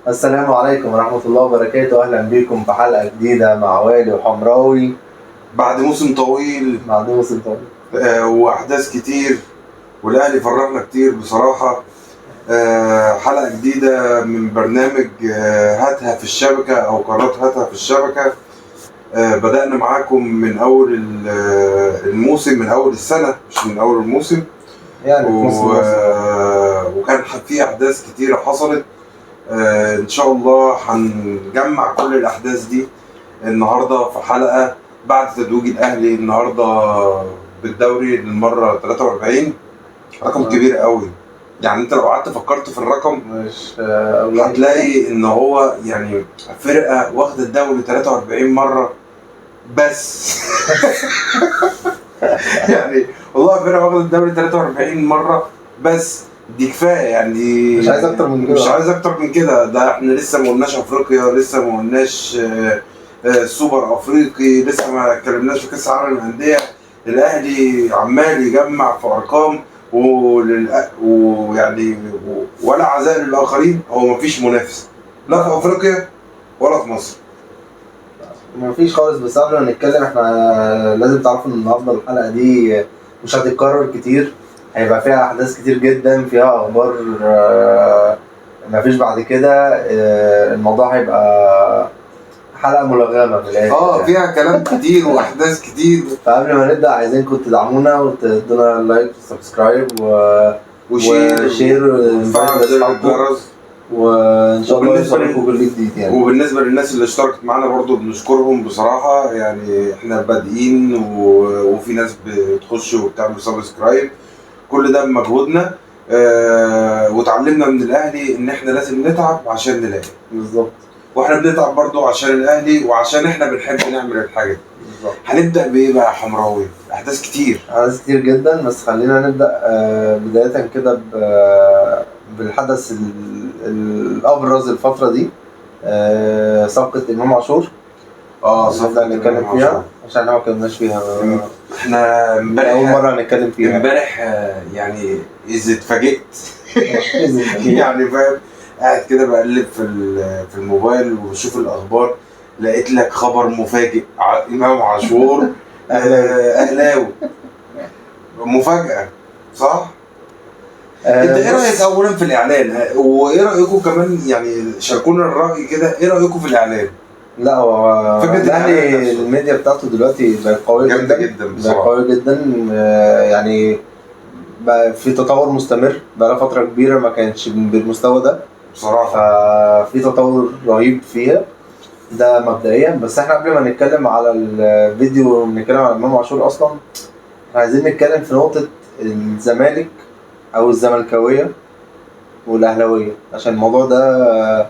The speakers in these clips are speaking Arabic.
السلام عليكم ورحمة الله وبركاته. أهلا بكم في حلقة جديدة مع والي وحمراوي بعد موسم طويل بعد موسم طويل واحداث كتير، والاهلي فرحنا كتير بصراحه. حلقه جديده من برنامج هاتها في الشبكه او قناه هاتها في الشبكه. بدأنا معاكم من اول الموسم، من اول السنه مش من اول الموسم. يعني في نص الموسم. وكان في احداث كتيره حصلت. ان شاء الله هنجمع كل الاحداث دي النهارده في حلقه بعد تتويج الاهلي النهارده بالدوري للمره 43. رقم كبير قوي، يعني انت لو قعدت فكرت في الرقم مش هتلاقي ان هو يعني فرقه واخده الدوري 43 مره بس. يعني والله فرقه واخده الدوري 43 مره بس، دي كفايه يعني. مش عايز اكتر من كده، مش عايز اكتر من كده. ده احنا لسه ما قلناش افريقيا، لسه ما قلناش سوبر افريقي، لسه ما اتكلمناش في كاس العالم للانديه. الاهلي عمال يجمع في ارقام ويعني ولا عزاء للاخرين. هو مفيش منافس لا في افريقيا ولا في مصر، مفيش خالص. بس قبل ما نتكلم، احنا لازم تعرفوا ان النهارده الحلقة دي مش هتتكرر كتير، هيبقى فيها أحداث كتير جدا، فيها أخبار مفيش بعد كده. الموضوع هيبقى حلقة ملغمة من الآخر. فيها كلام كتير واحداث كتير. فقبل ما نبدأ عايزينكم تدعمونا وتدونا لايك وسبسكرايب وشير وفعل زر الجرس، وان شاء الله يوصلكم كل جديد يعني. وبالنسبه للناس اللي اشتركت معانا برضو بنشكرهم بصراحه. يعني احنا بادئين وفي ناس بتخش وبتعمل سبسكرايب، كل ده بمجهودنا. وتعلمنا من الاهلي ان احنا لازم نتعب عشان نلاقي. بالظبط. واحنا بنتعب برضو عشان الاهلي وعشان احنا بنحب نعمل الحاجه دي. بالظبط. هنبدا بايه بقى يا حمراوي؟ احداث كتير جدا، بس خلينا نبدا بدايه كده بالحدث الابرز الفتره دي، صفقه امام عاشور. صفقه نتكلم فيها عشان احنا ما اتكلمناش فيها. احنا امبارح اول مره هنتكلم فيها امبارح. يعني اذا اتفاجئت يعني فاهم، قاعد كده بقلب في الموبايل وبشوف الاخبار، لقيت لك خبر مفاجئ. امام عاشور اهلاوي. مفاجاه صح؟ انت ايه رايك اولا في الاعلان؟ وايه رايكم كمان؟ يعني شاركونا الراي كده، ايه رايكم في الاعلان؟ لا، هو فكره الاهلي الميديا بتاعته دلوقتي بقت قويه جدا بصراحه، قويه جدا. يعني بقى في تطور مستمر، بقى لها فتره كبيره ما كانتش بالمستوى ده بصراحه. ففي تطور رهيب فيها، ده مبدئيا. بس احنا قبل ما نتكلم على الفيديو ونتكلم على امام عاشور، اصلا احنا عايزين نتكلم في نقطه الزمالك او الزملكاويه والاهلاويه، عشان الموضوع ده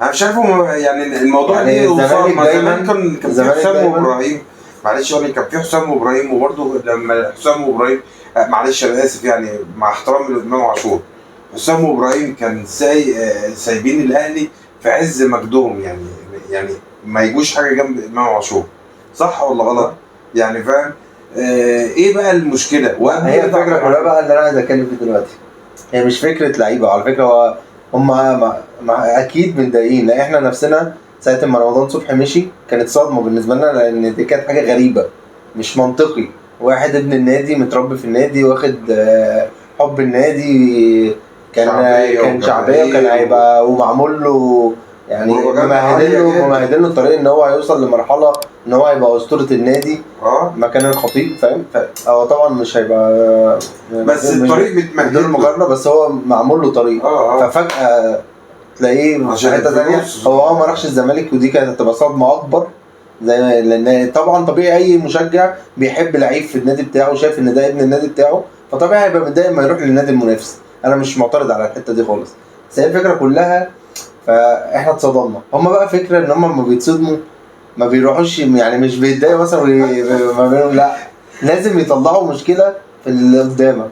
انا مش عارفه يعني الموضوع يعني الزمالك دايما كان في حسام وابراهيم. معلش يعني كان في حسام وابراهيم، وبرده لما حسام وابراهيم معلش انا اسف يعني مع احترامي لامام عاشور، حسام وابراهيم كان سايبين الاهلي في عز مجدهم. يعني ما يجوش حاجه جنب امام عاشور، صح ولا غلط؟ يعني فاهم. ايه بقى المشكله؟ هي الفكره كلها بقى اللي انا عايز اتكلم فيه دلوقتي، هي مش فكره لعيبه على فكره. هو هم اكيد متضايقين، لان احنا نفسنا ساعه ما رمضان صبحي مشي كانت صدمه بالنسبه لنا، لان دي كانت حاجه غريبه مش منطقي. واحد ابن النادي متربي في النادي واخد حب النادي، كان شعبيه وكان هيبقى ومعمول له يعني ممهدين له الطريق ان هو هيوصل لمرحله ان هو هيبقى اسطوره النادي مكان الخطيب، فاهم؟ هو طبعا مش هيبقى بس الطريق متمهد له مقارنه، بس هو معمول له طريق. ففجاه تلاقيه في حته ثانيه. هو ما راحش الزمالك، ودي كانت هتبقى صدمه اكبر، زي لان طبعا طبيعي اي مشجع بيحب لعيب في النادي بتاعه، شايف ان ده ابن النادي بتاعه، فطبيعي هيبقى متضايق ما يروح للنادي المنافس. انا مش معترض على الحته دي خالص، بس هي الفكره كلها فاحنا اتصدمنا. هم بقى فكره ان هم لما بيتصدموا ما بيروحوش، يعني مش بيتضايقوا مثلا ما بينهم، لا لازم يطلعوا مشكله في اللي قدامك.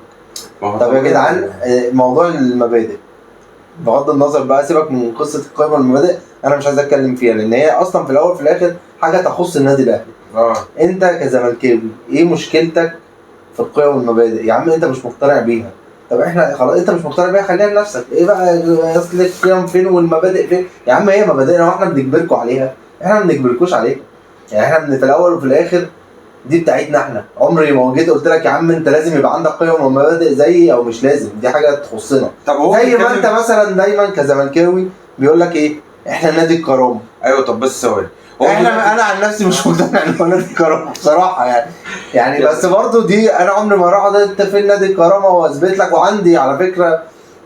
طب يا جدعان، موضوع المبادئ بغض النظر بقى، سيبك من قصه القيمه والمبادئ، انا مش عايز اتكلم فيها، لان هي اصلا في الاول في الاخر حاجه تخص النادي الاهلي. انت كزملكاوي ايه مشكلتك في القيم والمبادئ؟ يا عم انت مش مقتنع بيها، طب احنا خلاص انت مش مقتنع بيها خليها لنفسك، ايه بقى اصل القيم فين والمبادئ فين يا عم؟ هي مبادئنا واحنا بنجبركم عليها؟ احنا ما بنجبركوش عليها، يعني احنا من الاول وفي الاخر دي بتاعتنا احنا. عمري ما جيت قلت لك يا عم انت لازم يبقى عندك قيم ومبادئ زيي او مش لازم، دي حاجه تخصنا. طب هو زي ما انت مثلا دايما كزملكاوي بيقول لك ايه، احنا نادي الكرامه. ايوه طب بس ثواني، انا عن نفسي مش مقتنع ان هو نادي الكرامه بصراحه يعني بس برضو دي انا عمري ما اروح انت فين نادي الكرامه واثبت لك، وعندي على فكره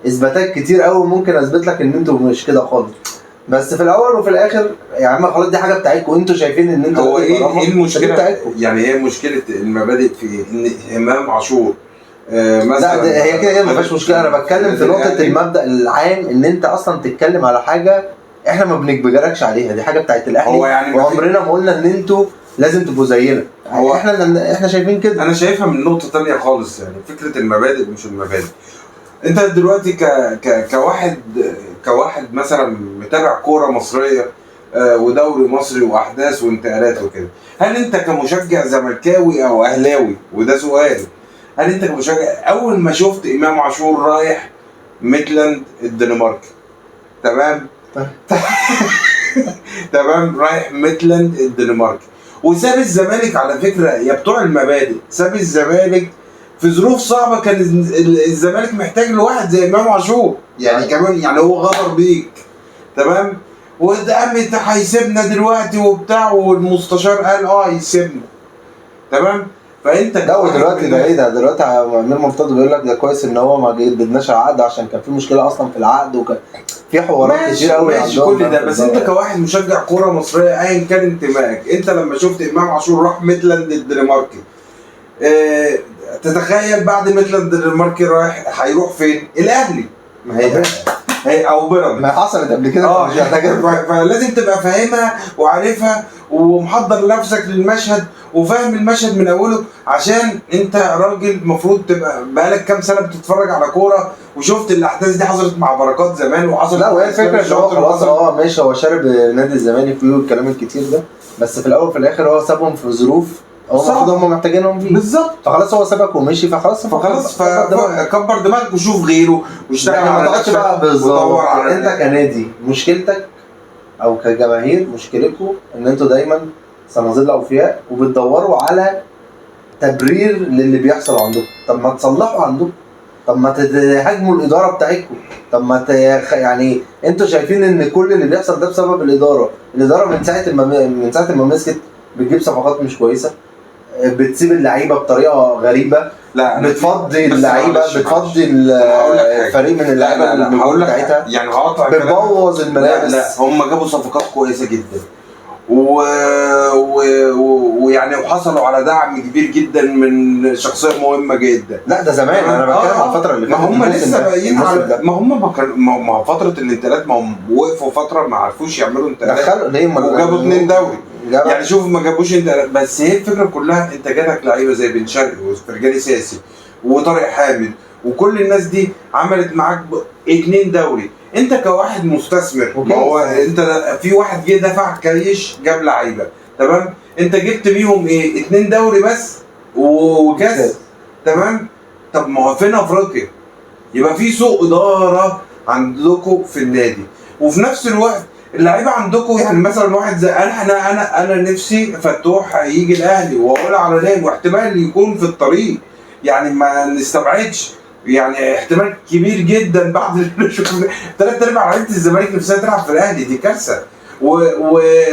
اثباتات كتير قوي ممكن اثبت لك ان انتوا مش كده خالص. بس في الاول وفي الاخر يا عم خلاص دي حاجه بتاعتكم، انتوا شايفين ان انتوا هو ايه المشكله؟ يعني هي مشكله المبادئ في ان امام عاشور مثلا؟ لا هي كده ما فيهاش مشكله، انا بتكلم في نقطه المبدا العام ان انت اصلا تتكلم على حاجه احنا ما بنجبركش عليها، دي حاجه بتاعت الاهلي. هو يعني وعمرنا ما قلنا ان انتوا لازم تبقوا زينا، هو احنا شايفين كده. انا شايفها من نقطه تانية خالص، يعني فكره المبادئ مش المبادئ. انت دلوقتي كواحد مثلا متابع كوره مصريه ودوري مصري واحداث وانتقالات وكده، هل انت كمشجع زملكاوي او اهلاوي، وده سؤال، هل انت كمشجع اول ما شفت امام عاشور رايح ميتلاند الدنمارك، تمام تمام، رايح ميتلاند الدنمارك وساب الزمالك، على فكره يا بتوع المبادئ ساب الزمالك في ظروف صعبه، كان الزمالك محتاج لواحد زي امام عاشور، يعني كمان يعني هو غدر بيك، تمام، وده هيسيبنا دلوقتي وبتاع، والمستشار قال هيسيبنا، تمام. فانت لا ودلوقتي ده ايه ده؟ دلوقتي امير مرتضى بيقول لك ده كويس ان هو ما جددناش العقد عشان كان في مشكله اصلا في العقد، وكان في حوارات كتير قوي عندهم. كل ده بس انت كواحد مشجع كوره مصريه ايا كان انتمائك، انت لما شفت امام عاشور راح ميتلاند الدنماركي، تتخيل بعد ميتلاند الدنماركي رايح هيروح فين؟ الاهلي. ما هي او بيراميدز، ما حصلت قبل كده. فلازم تبقى فاهمها وعارفها ومحضر نفسك للمشهد وفاهم المشهد من اوله، عشان انت راجل المفروض تبقى بقالك كام سنه بتتفرج على كوره وشفت الاحداث دي حصلت مع بركات زمان وحصلت. لا وهي الفكره ان هو خلاص ماشي، هو شارب نادي الزمالك فيه والكلام الكتير ده، بس في الاول وفي الاخر هو سابهم في ظروف هو المفروض هم محتاجينهم فيه بالظبط، فخلاص هو سابك ومشي، فخلاص كبر دماغك وشوف غيره واشتغل على نفسك بقى بالظبط. انت كنادي مشكلتك او كجماهير مشكلتكم ان انتوا دايما سنظل اوفياء وبتدوروا على تبرير للي بيحصل عندكم. طب ما تصلحوا عندكم، طب ما تهاجموا الاداره بتاعتكم، طب ما يعني انتوا شايفين ان كل اللي بيحصل ده بسبب الاداره من ساعه ما مسكت بتجيب صفقات مش كويسه، بتسيب اللعيبه بطريقه غريبه، لا بتفضي اللعيبه، بتفضي الفريق من اللعيبه بتاعتها، يعني بتبوظ الملابس. لا هم جابوا صفقات كويسه جدا ويعني وحصلوا على دعم كبير جدا من شخصيه مهمه جدا. لا ده زمان انا بتكلم عن الفتره اللي فاتت. ما هم لسه باقيين على ما فتره الانتقالات، ما هم وقفوا فتره ما عرفوش يعملوا انتقالات، دخلوا ليه وجابوا 2 دوري يعني شوف ما جابوش انتقالات. بس هي الفكره كلها انت جالك لعيبه زي بن شرقي وفرجاني ساسي وطارق حامد وكل الناس دي عملت معاك 2 دوري. انت كواحد مستثمر، ما هو انت في واحد جه دفع كايش جاب لعيبه، تمام، انت جبت بيهم ايه؟ 2 دوري بس وكاس، تمام. طب ما هو فين افريقيا؟ يبقى في سوء اداره عندكم في النادي، وفي نفس الوقت اللعيبه عندكم، يعني مثلا واحد زي انا نفسي فتوح يجي الاهلي واقول على نادي، واحتمال يكون في الطريق، يعني ما نستبعدش، يعني احتمال كبير جدا بعد اللي شفنا 3/4 لعيبه الزمالك نفسها تلعب في الاهلي، دي كارثه.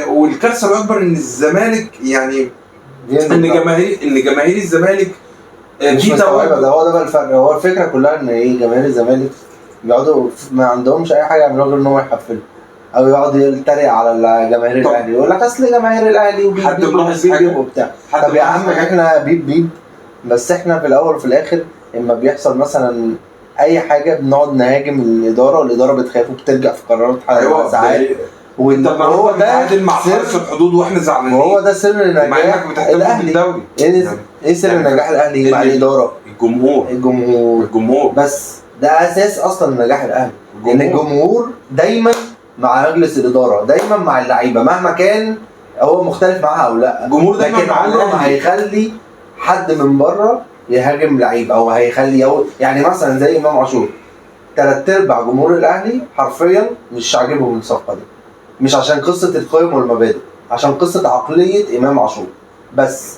والكارثه الاكبر ان الزمالك يعني ان جماهير الزمالك مش مستوعبه ده. هو ده بقى الفرق. هو الفكره كلها ان ايه، جماهير الزمالك بيقعدوا ما عندهمش اي حاجه يعملوها غير ان هم يحفلوا او يقعد يتريق على جماهير الاهلي، يقول لك اصل جماهير الاهلي وبيب وبتاع. طب يا عم احنا بيب بس احنا في الاول وفي الاخر اما بيحصل مثلا اي حاجه بنقعد نهاجم الاداره، والاداره بتخاف وبترجع في قرارات ساعات. وانت هو ده عادل مع حرس الحدود واحنا زعلانين، وهو ده سر نجاح الاهلي. ايه سر نجاح الاهلي مع الاداره؟ الجمهور بس ده اساس اصلا نجاح الاهلي، ان الجمهور دايما مع مجلس الاداره، دايما مع اللعيبه مهما كان هو مختلف معاها او لا، الجمهور دايما لكن عمره ما هيخلي حد من بره يهاجم لعيب او هيخلي يعني مثلا زي امام عاشور، 3/4 جمهور الاهلي حرفيا مش عاجبهم الصفقه دي، مش عشان قصه القيم والمبادئ، عشان قصه عقليه امام عاشور بس.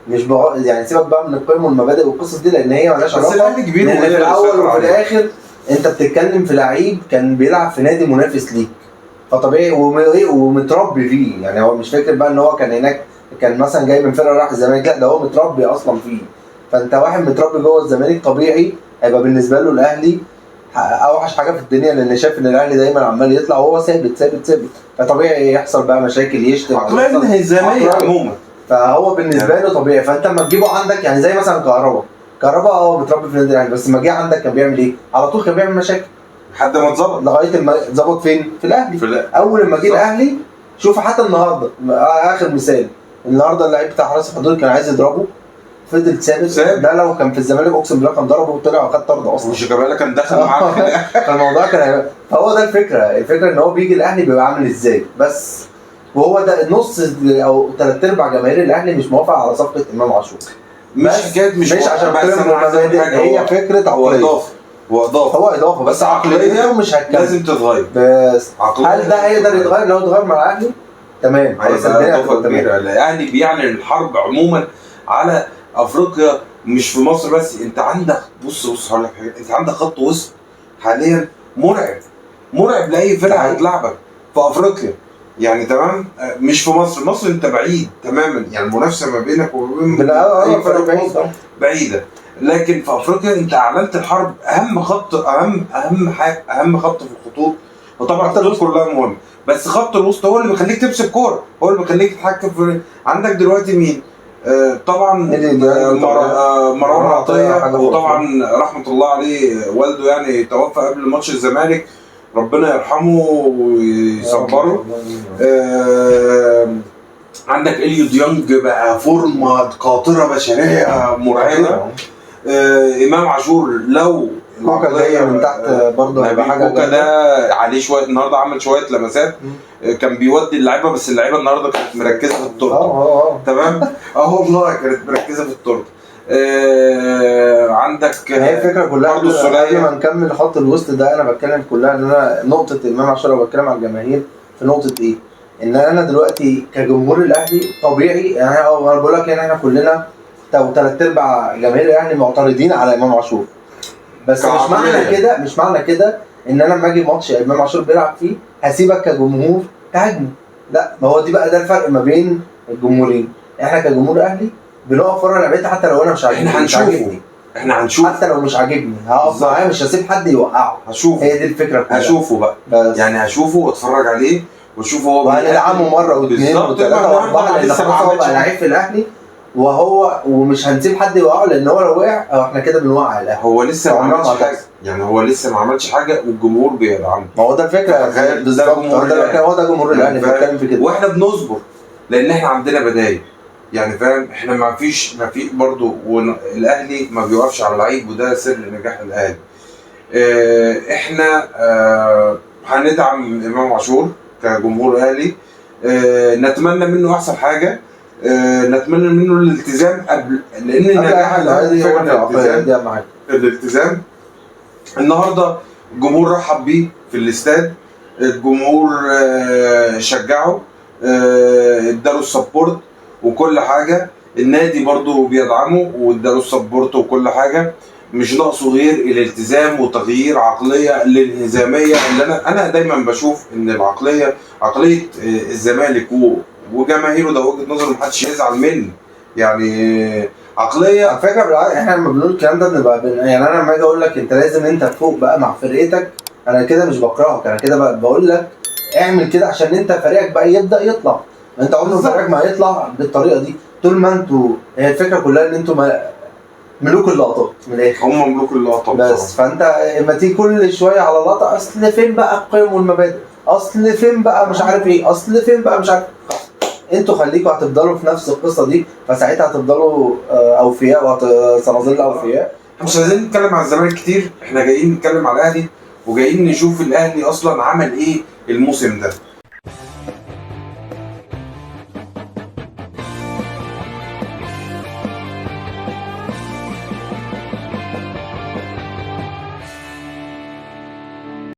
مش يعني سيبك بقى من القيم والمبادئ والقصص دي لان هي مالهاش علاقه. بس الاهلي كبير في الاول وفي الاخر انت بتتكلم في لعيب كان بيلعب في نادي منافس ليك، فطبيعي ومتربي فيه. يعني هو مش فاكر بقى ان هو كان هناك كان مثلا جاي من فرقه راح الزمالك، لا ده هو متربي اصلا فيه. فانت واحد متربي جوه الزمالك طبيعي هيبقى بالنسبه له الاهلي اوحش حاجه في الدنيا، لان شايف ان الاهلي دايما عمال يطلع وهو ثابت ثابت ثابت، فطبيعي يحصل بقى مشاكل، يشتم عقليه انهزاميه عموما، فهو بالنسبه له طبيعي. فانت لما تجيبه عندك يعني زي مثلا كهربا بيتربي في النادي الاهلي، بس لما جه عندك كان بيعمل ايه؟ على طول كان بيعمل مشاكل لحد ما اتظبط، لغايه ما اتظبط فين؟ في الاهلي. اول لما جه الاهلي شوف حتى النهارده اخر مثال، النهارده اللعيب بتاع حرس الحدود كان عايز يضربه فضل ثابت. ده لو كان في الزمالك اقسم بالله كان ضربه وطلع وخد طرد اصلا، وشيكابالا كان دخل معاه فالموضوع كان فهو ده الفكره ان هو بيجي الاهلي بيبقى عامل ازاي بس. وهو ده نص او 3/4 جماهير الاهلي مش موافق على صفقه امام عاشور، مش حكايه مش عشان هي فكره عقليه، هو اضافه بس عقليته مش هتكمل، لازم تتغير. بس هل ده هيقدر يتغير؟ لو اتغير مع الاهلي تمام، خلاص الدنيا هتبقى كبيره. الاهلي بيعلن الحرب عموما على افريقيا، مش في مصر بس. انت عندك بص هقول لك حاجه، انت عندك خط وسط حاليا مرعب لاي فرقه هتلعبك في افريقيا يعني. تمام، مش في مصر انت بعيد تماما، يعني المنافسه ما بينك وبين اي فرقه بعيده، لكن في افريقيا انت اعلنت الحرب. اهم خط اهم خط في الخطوط، وطبعا الخطوط كلها مهمه، بس خط الوسط هو اللي بيخليك تمسك كوره، هو اللي بيخليك تتحكم في. عندك دلوقتي مين؟ طبعا مروان عطيه، وطبعا رحمه الله عليه والده يعني توفى قبل ماتش الزمالك، ربنا يرحمه ويصبره. عندك اليو ديانج بقى فورمه قاطره بشريه مرعبه. امام عاشور لو كوكا جاي من تحت برضه هيبقى حاجه. كوكا ده عليه شويه النهارده، عمل شويه لمسات، كان بيودي اللعيبه، بس اللعيبه النهارده كانت مركزه في التورته. تمام، والله كانت مركزه في التورته. عندك هي الفكره كلها برضه قبل ما نكمل خط الوسط ده، انا بتكلم كلها ان انا نقطه امام عاشور بتكلم على الجماهير في نقطه ايه؟ ان انا دلوقتي كجمهور الاهلي طبيعي يعني انا بقول لك يعني احنا كلنا 3/4 جماهير الاهلي معترضين على امام عاشور، بس مش معنى كده ان انا لما اجي ماتش امام عاشور بيلعب فيه هسيبك كجمهور تهاجمه، لا. ما هو دي بقى ده الفرق ما بين الجمهورين. احنا كجمهور اهلي بنقف ورا لعيبتنا حتى لو انا مش عاجبني، احنا هنشوف حتى لو مش عاجبني هقف معاه، مش هسيب حد يوقعه. هشوف، هي دي الفكره كلها. هشوفه بقى يعني هشوفه واتفرج عليه واشوفه هو وهندعمه مره واثنين وثلاثه واربعه، لان خلاص هو بقى لعيب في الاهلي ومش هنسيب حد يوقعه، لان هو لو وقع احنا كده بنوقع الاهلي. هو لسه ما عملش حاجه يعني، هو لسه ما عملش حاجه والجمهور بيدعمه. ما هو ده الفكره بالظبط، هو ده جمهور الاهلي بيتكلم في كده، واحنا بنصبر لان احنا عندنا بدايل يعني، فاهم؟ احنا ما فيش برضه، والاهلي ما بيوقفش على لعيب، وده سر نجاح الاهلي. احنا هندعم امام عاشور كجمهور اهلي، نتمنى منه احسن حاجه، نتمنى منه الالتزام قبل، لان نجاح الاهلي هو الالتزام. النهارده الجمهور رحب بيه في الاستاد، الجمهور شجعه، اداله السبورت وكل حاجه، النادي برضو بيدعمه واداله السبورت وكل حاجه، مش ناقصه غير الالتزام وتغيير عقليه الانهزاميه اللي انا دايما بشوف ان عقليه الزمالك وجماهيره، ده وجهه نظر محدش يزعل مني يعني. عقليه على فكره احنا لما بنقول الكلام ده بنبقى يعني انا لما اجي اقول لك انت لازم انت تفوق بقى مع فرقتك، انا كده مش بكرهك، انا كده بقول لك اعمل كده عشان انت فريقك بقى يبدا يطلع. انت عمره فريقك ما هيطلع بالطريقه دي طول ما انتوا، هي الفكره كلها ان انتوا ملوك اللقطات من الاخر، هم ملوك اللقطات بس. فانت لما تيجي كل شويه على لقطه، اصل فين بقى القيم والمبادئ، اصل فين بقى مش عارف ايه، اصل فين بقى مش عارف، انتوا خليكوا هتفضلوا في نفس القصه دي، فساعتها هتفضلوا اوفياء وسنظل اوفياء. احنا مش عايزين نتكلم على الزمالك كتير، احنا جايين نتكلم على الاهلي، وجايين نشوف الاهلي اصلا عمل ايه الموسم ده.